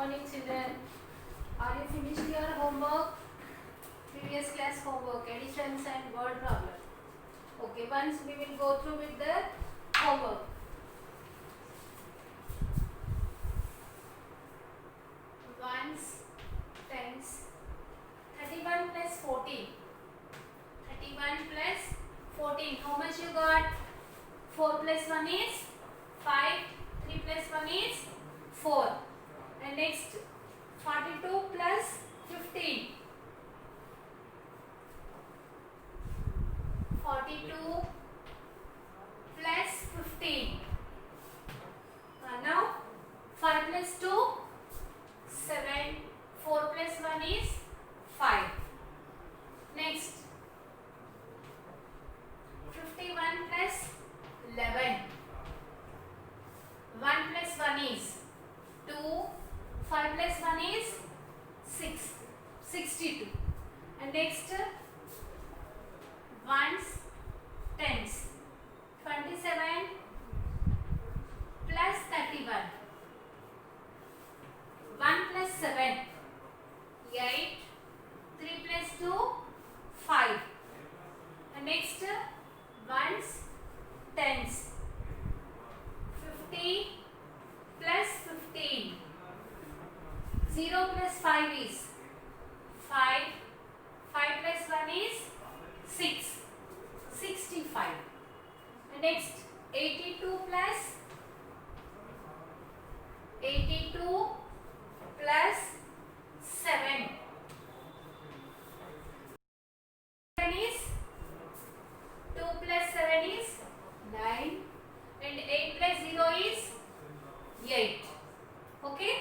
morning children. Are you finished your homework? Previous class homework, additions and word problem. Okay, once we will go through with the homework. Ones, tens, 31 plus 14. 31 plus 14. How much you got? 4 plus 1 is 5. 3 plus 1 is 4. And next 42 plus 15. 42 plus 15. Now 5 plus 2, 7. 4 plus 1 is 5. Next 51 plus 11. 1 plus 1 is 2. 5 plus 1 is 6. 62. And next ones, tens. 27 plus 31. 1 plus 7. 8. 3 plus 2. 5. And next ones, tens. 50 plus 15. 0 plus 5 is 5. 5 plus 1 is 6. 65. And next 82 plus 7. 7 is 2 plus 7 is 9. And 8 plus 0 is 8. Okay.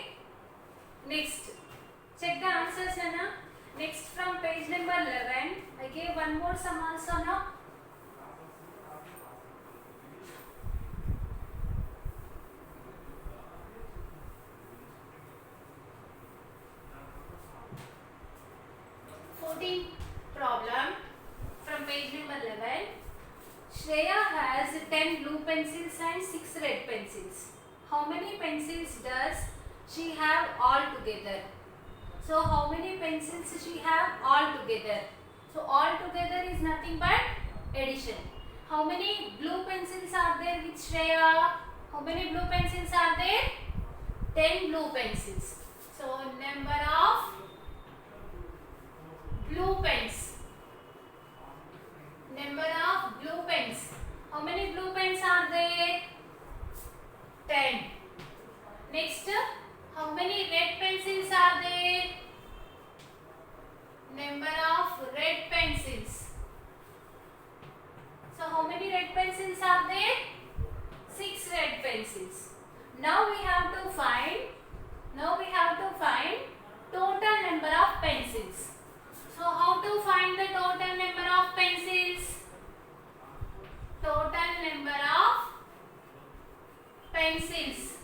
Next, check the answers, Anna. Next, from page number 11, I gave one more sum also, no? Problem from page number 11. Shreya has 10 blue pencils and 6 red pencils. How many pencils does she have all together? So how many pencils she have all together? So all together is nothing but addition. How many blue pencils are there with Shreya? How many blue pencils are there? 10 blue pencils. So number of blue pens. Number of blue pens. How many blue pens are there? 10. Next, how many red pencils are there? Number of red pencils. So how many red pencils are there? 6 red pencils. Now we have to find total number of pencils. So how to find the total number of pencils? Total number of pencils.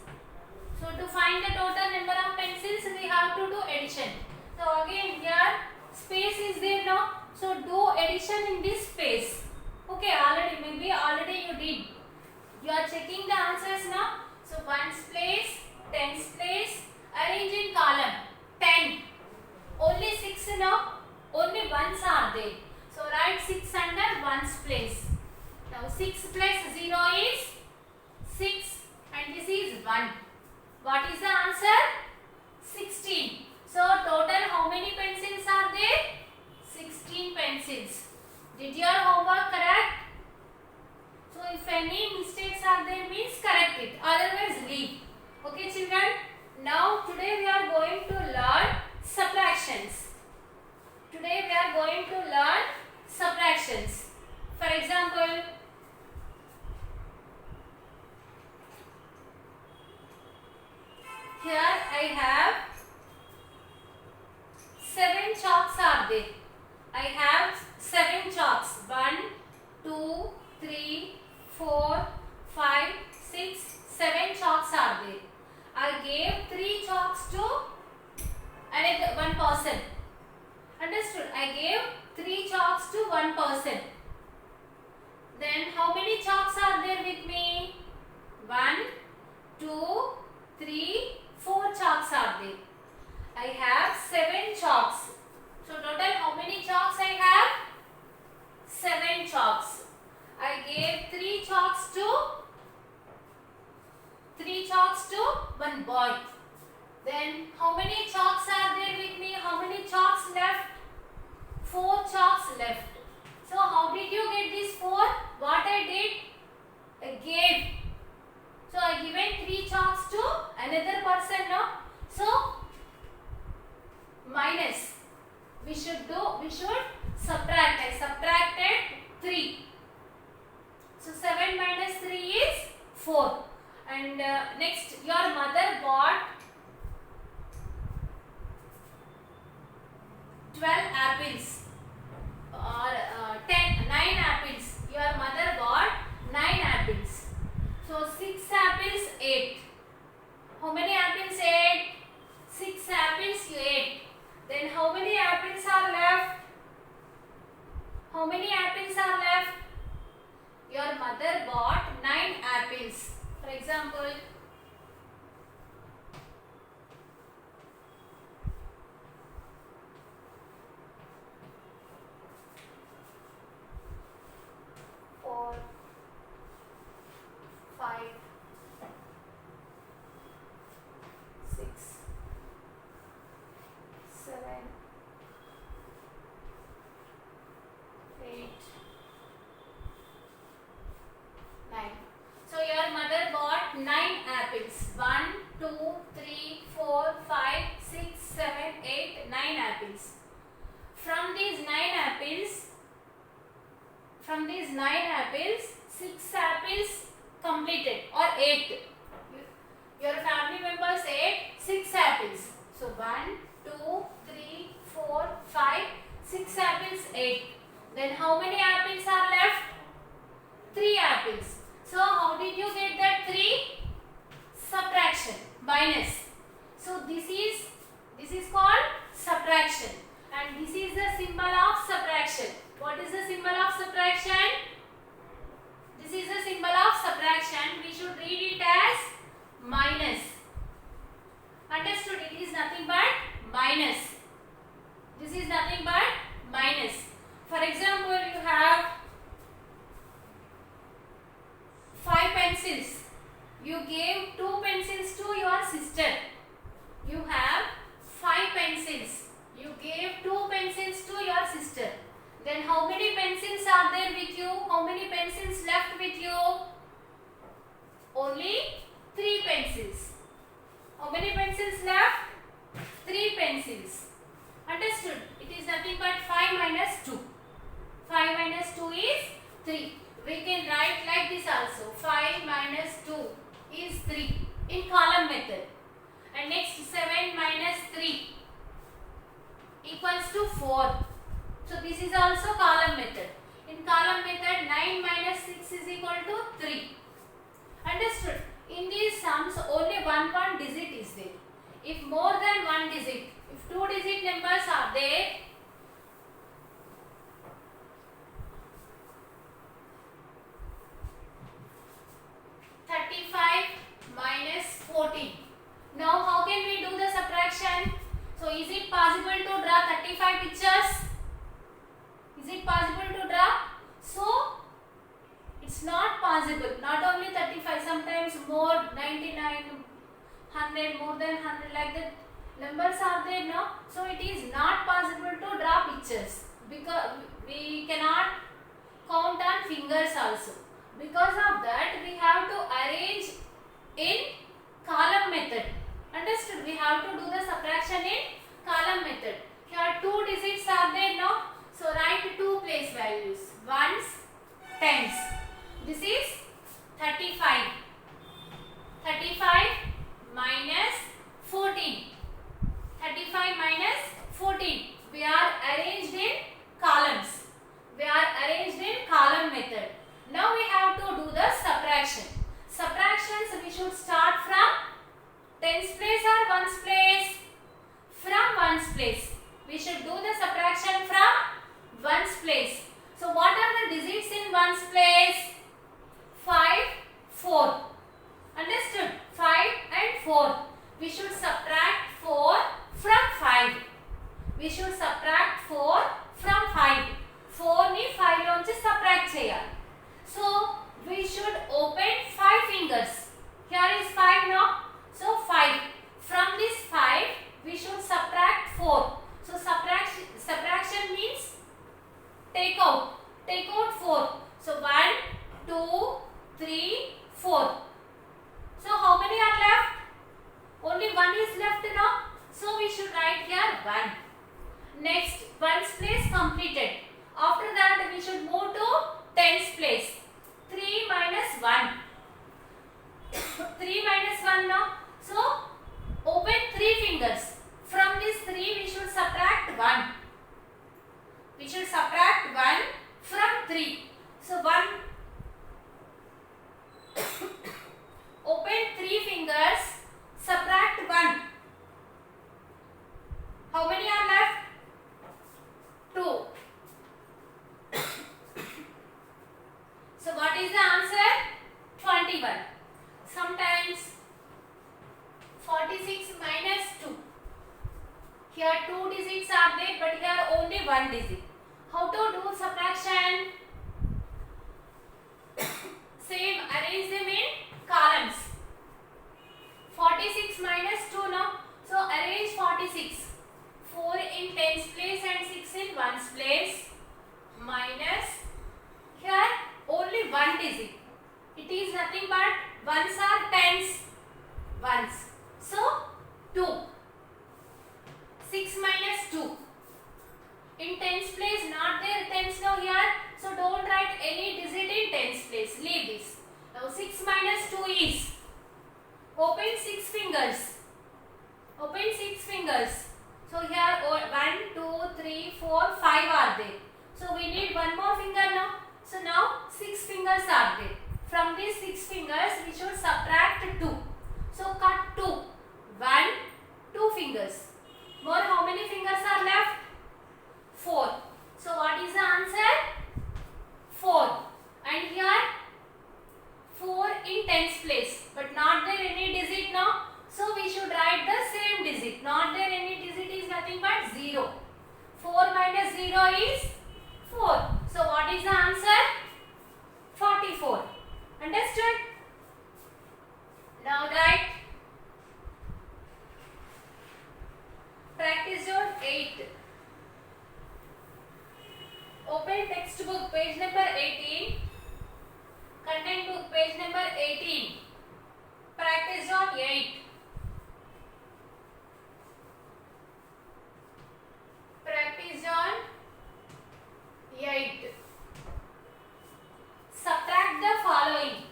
So to find the total number of pencils, we have to do addition. So again here space is there now. So do addition in this space. Okay, already you did. You are checking the answers now. So ones place, tens place, arrange in column. 10. Only 6 now. Only ones are there. So write 6 under ones place. Now 6 plus 0 is 6 and this is 1. What is the answer? 16. So total how many pencils are there? 16 pencils. Did your homework correct? So if any mistakes are there means correct it. Otherwise leave. Okay children. Now today we are going to learn subtractions. Today we are going to learn subtractions. For example, here I have 7 chalks are there. I have 7 chalks. 1, 2, 3, 4, 5, 6, 7 chalks are there. I gave 3 chalks to one person. Understood? I gave 3 chalks to one person. Then how many chalks are there with me? 1, 2, 3, 4 chalks are there. gave 3 chalks to one boy. Then how many chalks are there with me? How many chalks left? 4 chalks left. So how did you get this 4? What I did? I gave. So I given 3 chalks to another person, no? So minus. We should subtract. I subtracted 3. So 7 minus 3 is 4. And next, your mother bought 12 apples or 9 apples. Your mother bought 9 apples. So 6 apples, 8. How many apples? 8. 6 apples you ate. Then how many apples are left? How many apples are left? Your mother bought 9 apples. For example, four, 5, 6, 7, 8, 9. So your mother bought 9 apples. 1, 2, 3, 4, 5, 6, 7, 8, 9 apples. From these 9 apples, 6 apples completed, or 8. Your family members ate 6 apples. So 1, 2, 3, 4, 5, 6 apples, 8. Then how many apples are left? 3 apples. So how did you get that 3? Subtraction, minus. So this is called subtraction, and this is the symbol of subtraction. What is the symbol of subtraction? This is the symbol of subtraction. We should read it as minus. Understood? It is nothing but minus. This is nothing but minus. For example, you have 5 pencils. You gave 2 pencils to your sister. You have 5 pencils. You gave 2 pencils to your sister. Then how many pencils are there with you? How many pencils left with you? Only 3 pencils. How many pencils left? 3 pencils. Understood? It is nothing but 5 minus 2. 5 minus 2 is 3. We can write like this also. 5 minus 2 is 3 in column method. And next 7 minus 3 equals to 4. So this is also column method. In column method, 9 minus 6 is equal to 3. Understood? In these sums, only one digit is there. If more than one digit, if 2 digit numbers are there, minus 14. Now how can we do the subtraction? So is it possible to draw 35 pictures? Is it possible to draw? So it's not possible. Not only 35, sometimes more, 99, 100, more than 100, like that numbers are there now. So it is not possible to draw pictures because we cannot count on fingers also. Because of that, we have to arrange in column method. Understood? We have to do the subtraction in column method. Here 2 digits are there now. So write 2 place values. Ones, tens. This is 35. 35 minus 14. 35 minus 14. We are arranged in columns. We are arranged in column method. Now we have to do the subtraction. Subtractions we should start from tens place or ones place? From ones place. We should do the subtraction from ones place. So what are the digits in ones place? 5, 4. Understood? 5 and 4. We should subtract 4 from 5. We should subtract 4 from 5. 4 ni 5 lonchi subtract cheyali. So 3, 4. So how many are left? Only one is left now. So we should write here 1. Next, ones place completed. After that we should move to tens place. 3 minus 1. 3 minus 1 now. So open 3 fingers. From this 3 we should subtract 1. We should subtract 1 from 3. So 1. Open 3 fingers. Subtract 1. How many are left? 2. So what is the answer? 21. Sometimes 46 minus 2. Here 2 digits are there, but here only 1 digit. How to do subtraction? Same, arrange them in columns. 46 minus 2 now. So arrange 46. 4 in tens place and 6 in ones place. Minus, here only 1 digit. It is nothing but ones are tens. Ones. So 2. 6 minus 2. In tens place, not there tens now here. So don't write any digit in tens place. Leave this. Now 6 minus 2 is. Open 6 fingers. Open 6 fingers. So here 1, 2, 3, 4, 5 are there. So we need one more finger now. So now 6 fingers are there. From these 6 fingers we should subtract 2. So cut 2. 1, 2 fingers. More, how many fingers are left? 4. So what is the answer? 4. And here 4 in tens place. But not there any digit now. So we should write the same digit. Not there any digit is nothing but 0. 4 minus 0 is 4. So what is the answer? 44. Understood? Now write practice zone 8. Open textbook page number 18. Content book page number 18. Practice zone 8. Practice zone 8. Subtract the following.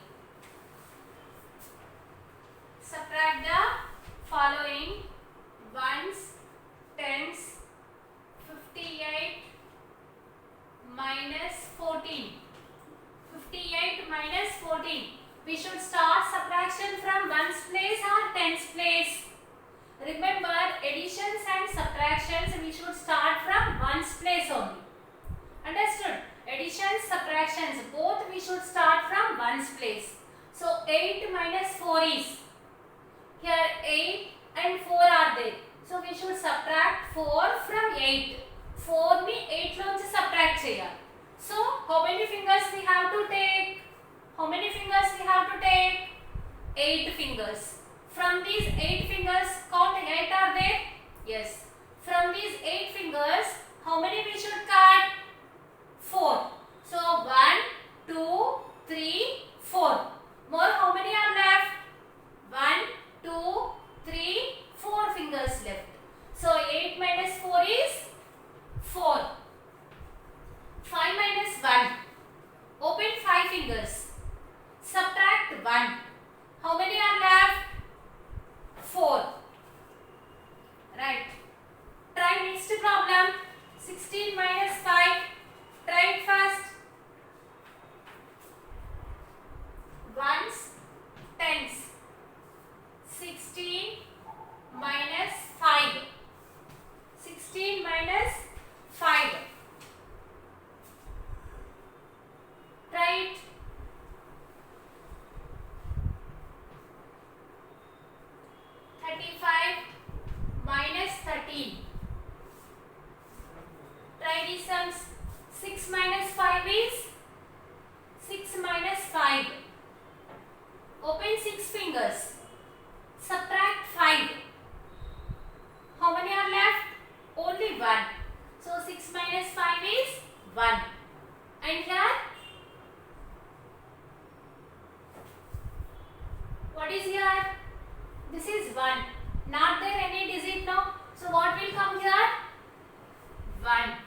Subtract the following. Ones, tens, 58 minus 14. 58 minus 14. We should start subtraction from ones place or tens place. Remember, additions and subtractions we should start from ones place only. Understood? Additions, subtractions, both we should start from ones place. So 8 minus 4 is. Here 8 and 4 are there. So we should subtract 4 from 8. 4 ni 8 lonchi subtract cheyali. So how many fingers we have to take? How many fingers we have to take? 8 fingers. From these 8 fingers, count 8 are there? Yes. From these 8 fingers, how many we should cut? 4. So 1, 2, 3, 4. More, how many are left? 1, 2, 3, 4 fingers left. So 8 minus 4 is 4. 5 minus 1. Open 5 fingers. Subtract 1. How many are left? 4. Right. Try next problem. 16 minus 5. Try it first. Ones, tens. 16 minus 5. 16 minus 5. Try it. What is here? This is 1. Not there any digit now. So what will come here? 1.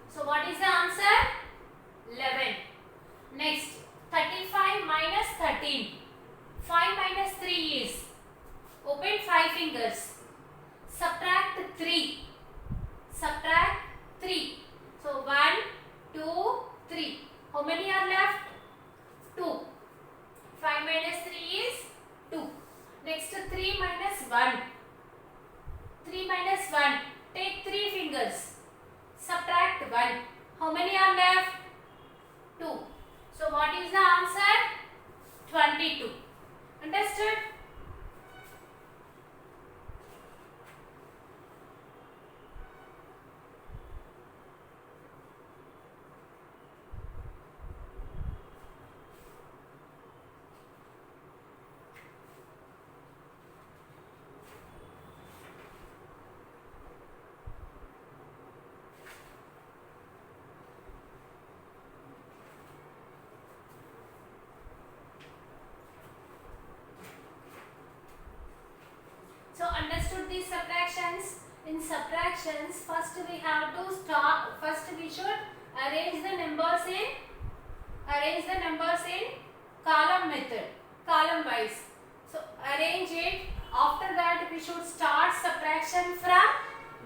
So what is the answer? 11. Next, 35 minus 13. 5 minus 3 is, open 5 fingers. Subtract 3. Subtract 3. So 1, 2, 3. How many are left? 2. 5 minus 3 is 2. Next, 3 minus 1. 3 minus 1. Take 3 fingers. Subtract 1. How many are left? 2. So what is the answer? 22. Understood? So understood these subtractions. In subtractions, first we have to start. First we should arrange the numbers in column method, column wise. So arrange it. After that we should start subtraction from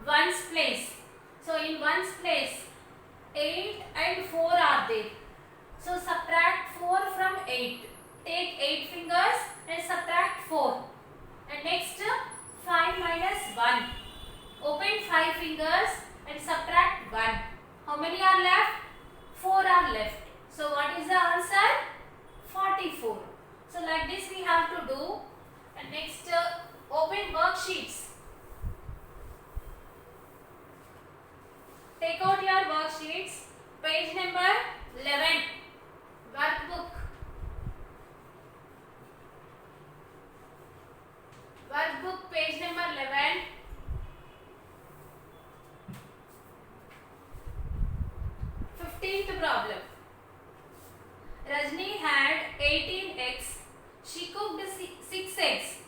ones place. So in ones place, 8 and 4 are there. So subtract 4 from 8. Take 8 fingers and subtract 4. And next, 5 minus 1. Open 5 fingers and subtract 1. How many are left? 4 are left. So what is the answer? 44. So like this we have to do. And next, open worksheets. Take out your worksheets. Page number 11. Workbook. Workbook, page number 11. Fifteenth problem. Rajni had 18 eggs. She cooked 6 eggs.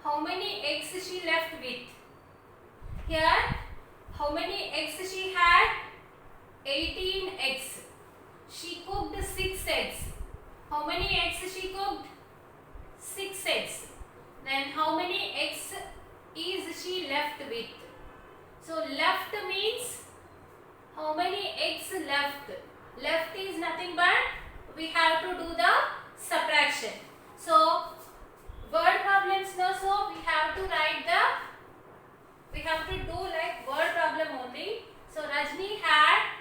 How many eggs she left with? Here, how many eggs she had? 18 eggs. She cooked 6 eggs. How many eggs she cooked? 6 eggs. Then how many eggs is she left with? So left means how many eggs left? Left is nothing but we have to do the subtraction. So word problems no, so we have to write we have to do like word problem only. So Rajni had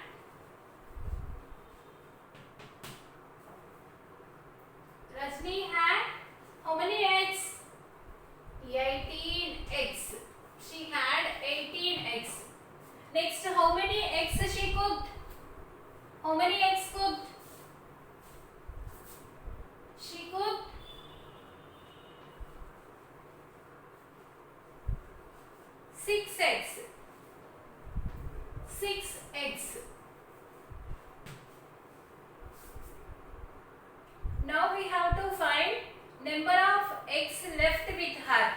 how many eggs? 18 eggs. She had 18 eggs. Next, how many eggs she cooked? How many eggs cooked? She cooked 6 eggs. 6 eggs. Now we have to find number of eggs left with her.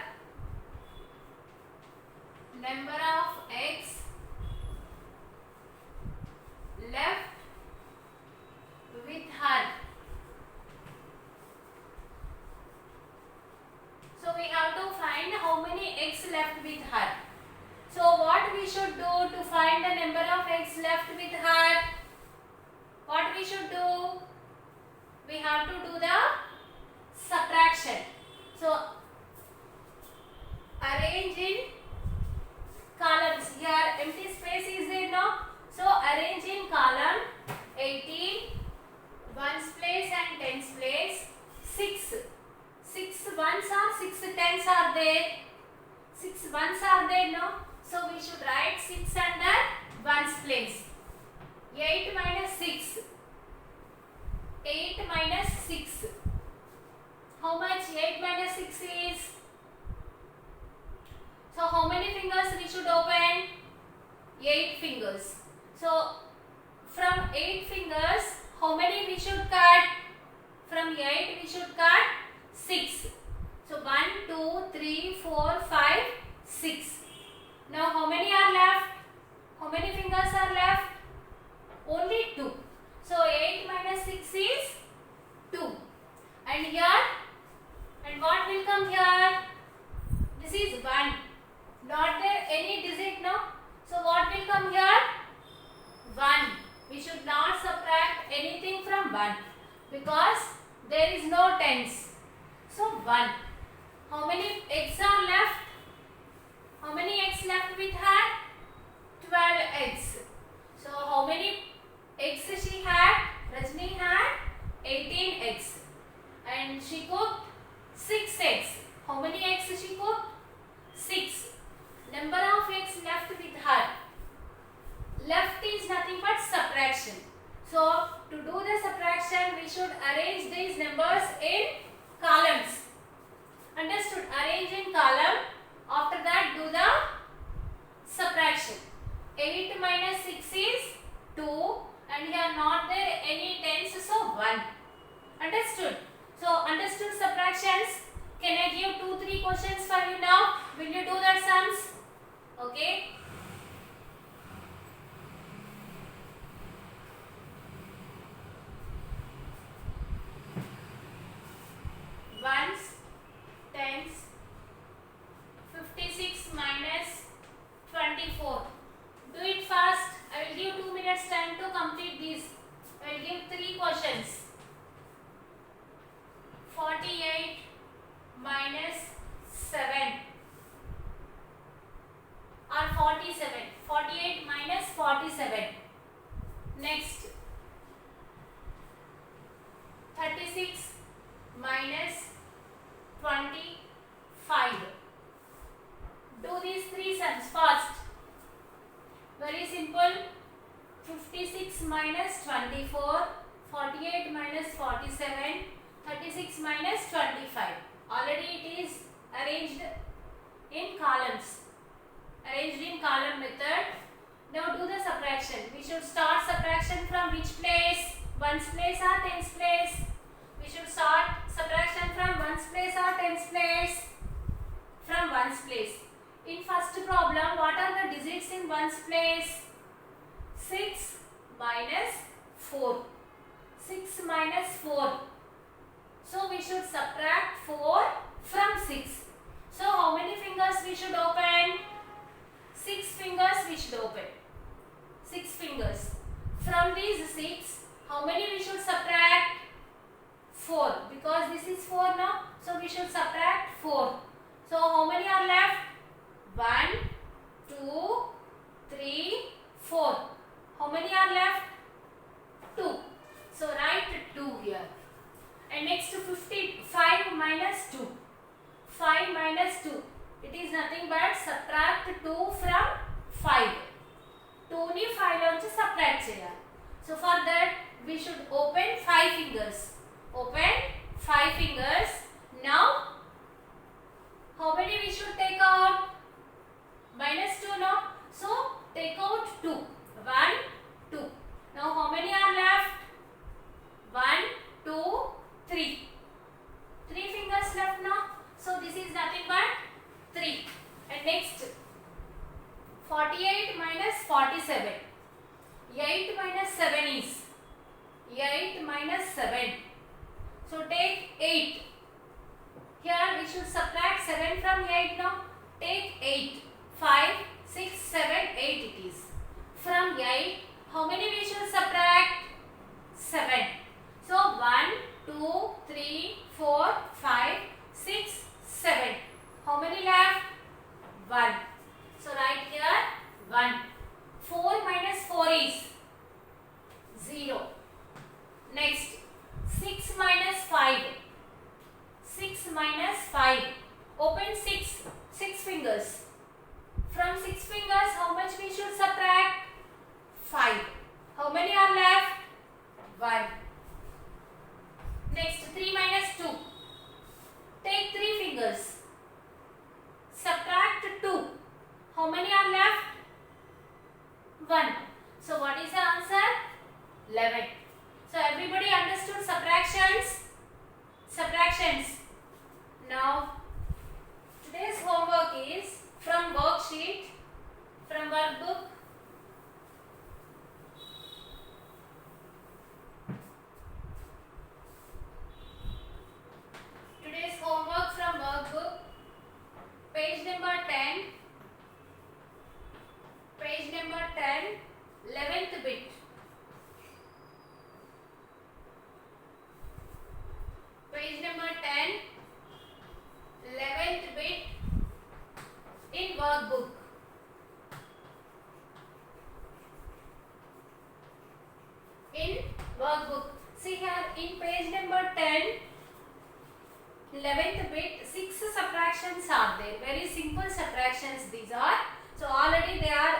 Number of eggs left with her. So we have to find how many eggs left with her. So what we should do to find the number of eggs left with her? What we should do? We have to do the subtraction. So arrange in columns. Here empty space is there now. So arrange in column 18, ones place and tens place. 6. 6 ones are 6 tens are there. 6 ones are there now. So we should write 6 under ones place. 8 minus 6. 8 minus 6. How much 8 minus 6 is? So how many fingers we should open? 8 fingers. So from 8 fingers, how many we should cut? From 8 we should cut 6. So 1, 3, 4, 5, 6. Now how many are left? How many fingers are left? Only 2. So 8 minus 6 is 2. And here? And what will come here? This is 1. Not there any digit, no? So what will come here? 1. We should not subtract anything from 1 because there is no tens. So 1. How many eggs are left? How many eggs left with her? 12 eggs. So how many eggs she had? Rajni had 18 eggs. And she cooked 6 eggs. How many eggs she cooked? 6. Number of eggs left with her. Left is nothing but subtraction. So to do the subtraction, we should arrange these numbers in columns. Understood? Arrange in column. After that, do the subtraction. 8 minus 6 is 2. And here not there any tens, so 1. Understood? So understood subtractions. Can I give 2-3 questions for you now? Will you do that sums? Okay. Ones, tens, 56 minus 24. Do it fast. I will give 2 minutes time to complete this. I will give 3 questions. 48 minus 7 or 47. 48 minus 47. Next. 36 minus 25. Do these 3 sums fast. Very simple. 56 minus 24, 48 minus 47, 36 minus 25. Already it is arranged in columns. Arranged in column method. Now do the subtraction. We should start subtraction from which place? Ones place or tens place? We should start subtraction from ones place or tens place? From ones place. In first problem, what are the digits in ones place? 6 minus 4. 6 minus 4. So we should subtract 4 from 6. So how many fingers we should open? 6 fingers we should open. 6 fingers. From these 6, how many we should subtract? 4. Because this is 4 now. So we should subtract 4. So how many are left? 1, 2, 3, 4. How many are left? 2. So write 2 here. And next to 55 minus 2. 5 minus 2. It is nothing but subtract 2 from 5. 2 ni 5 lonchi subtract cheyali. So for that we should open 5 fingers. Open 5 fingers. Now how many we should take out? Minus 2 no. So take out 2. 1, 2. Now how many are left? 1, 2, 3. 3 fingers left now. So this is nothing but 3. And next 48 minus 47. 8 minus 7 is 8 minus 7. So take 8. Here we should subtract 7 from 8 now. Take 8. 5, 6, 7, 8 it is. From 8, how many we should subtract? 7. So 1, 2, 3, 4, 5, 6, 7. How many left? 1. So write here 1. 4 minus 4 is 0. Next 6 minus 5. 6 minus 5. Open 6 fingers. From 6 fingers, how much we should subtract? 5. How many are left? 1. Next 3 minus 2. Take 3 fingers. Subtract 2. How many are left? 1. So what is the answer? 11. So everybody understood subtractions? Subtractions. Now today Workbook. See here in page number 10, 11th bit, 6 subtractions are there. Very simple subtractions these are. So already they are